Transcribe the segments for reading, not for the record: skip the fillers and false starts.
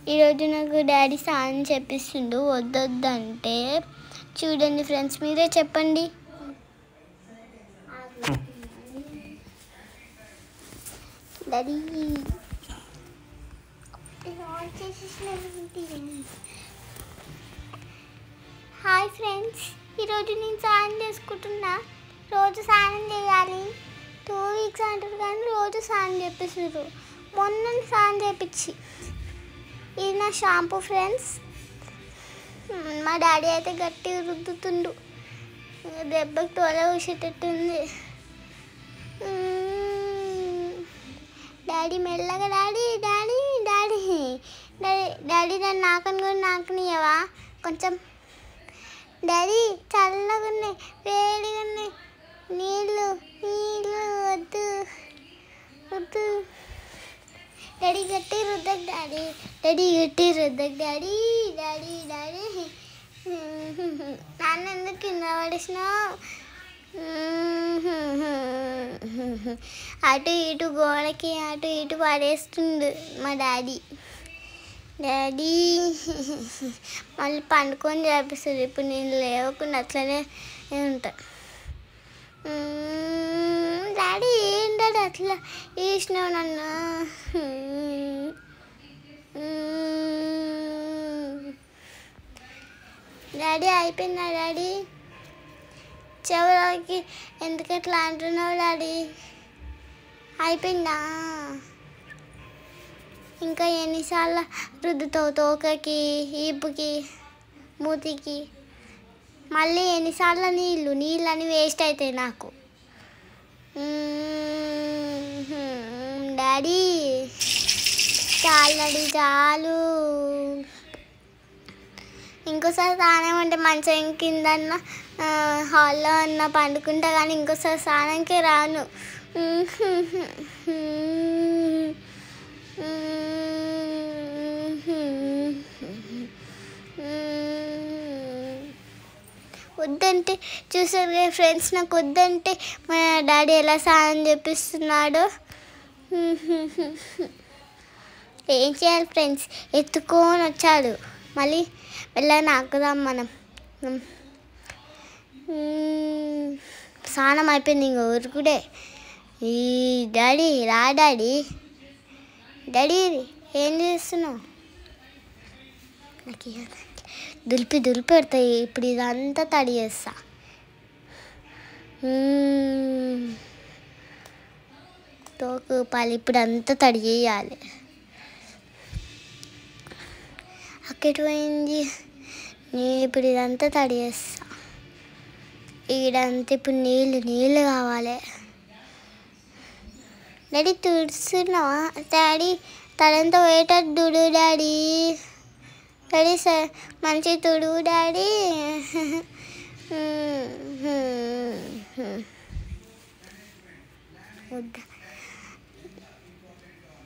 ఈరోజు నాకు డాడీ స్నానం చేపిస్తుండు వద్దొద్దంటే చూడండి ఫ్రెండ్స్ మీరే చెప్పండి. డాడీ హాయ్ ఫ్రెండ్స్, ఈరోజు నేను స్నానం చేసుకుంటున్నా. రోజు స్నానం చేయాలి. 2 వీక్స్ అంటారు కానీ రోజు స్నానం చేపిస్తున్నారు. మొన్న స్నానం చేపించి ఇది నా షాంపూ ఫ్రెండ్స్. మా డాడీ అయితే గట్టి రుద్దుతుండు, దెబ్బకి తోల ఊసేటట్టుంది. డాడీ మెల్లగా daddy daddy daddy daddy daddy నన్ను నాకని కూడా నాకనియవా కొంచెం. డాడీ చల్లగా ఉన్నాయి, వేడిగా ఉన్నాయి, నీళ్ళు నీళ్ళు వద్దు వద్దు. డాడీ గట్టి రుద్దకు డాడీ, డాడీ గట్టి రుద్దకు డాడీ డాడీ డాడీ. నాన్న ఎందుకు కింద పడేసినావు? అటు ఇటు గోడకి అటు ఇటు పడేస్తుండు మా డాడీ. డాడీ మళ్ళీ పండుకొని చేపిస్తుంది. ఇప్పుడు నేను లేవకుండా అట్లనే ఉంటా. డాడీ ఏంటంటే అట్లా వేసినావు నన్ను? డాడీ అయిపోయిందా డాడీ? చెవులకి ఎందుకు ఎట్లా అంటున్నావు డాడీ? అయిపోయిందా? ఇంకా ఎన్నిసార్లు రుద్దుతావు తోకకి, ఈపుకి, మూతికి? మళ్ళీ ఎన్నిసార్లు నీళ్ళని వేస్ట్ అవుతాయి నాకు. డాడీ చాలు డాడీ చాలు. ఇంకోసారి స్నానం అంటే మంచం కిందన్న హాల్లో అన్న పండుకుంటా కానీ ఇంకోసారి స్నానంకే రాను. వద్దంటే చూసారు కదా ఫ్రెండ్స్, నాకు వద్దంటే మా డాడీ ఎలా స్నానం చేపిస్తున్నాడో. ఏం చేయాలి ఫ్రెండ్స్, ఎత్తుకొని వచ్చాడు. మళ్ళీ వెళ్ళాలి నాకుదాం మనం. స్నానం అయిపోయింది, ఇంక ఊరుకుడే. ఈ డాడీ రా డాడీ, డాడీ ఏం చేస్తున్నావు? నాకు దులిపి పెడతాయి. ఇప్పుడు ఇదంతా తడి చేస్తా. తోకు పాలు ఇప్పుడు అంతా తడి చేయాలి. అక్కడికి పోయింది. నేను ఇప్పుడు ఇదంతా తడి చేస్తా. ఈడంతా ఇప్పుడు నీళ్ళు కావాలి. డాడీ తుడుస్తున్నావా? డాడీ తలంతా పోయేటట్టు తుడు డాడీ. డాడీ సార్ మంచి తుడు డాడీ. వద్దా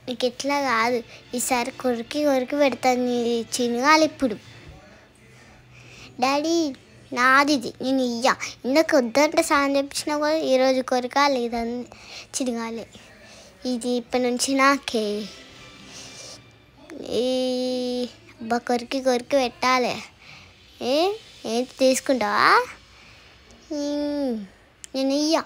నీకు ఎట్లా కాదు, ఈసారి కొరికి పెడతాను. చినగాలి ఇప్పుడు. డాడీ నాది ఇది, నేను ఇయ్యా. ఇందాక వద్దంటే స్నానం చేపించినా కూడా ఈరోజు కొరకాలి, ఇదని చినగాలి. ఇది ఇప్పటి నుంచి నాకే. కొరికి పెట్టాలి. ఏంటి తీసుకుంటావా? నేను ఇయ్యా.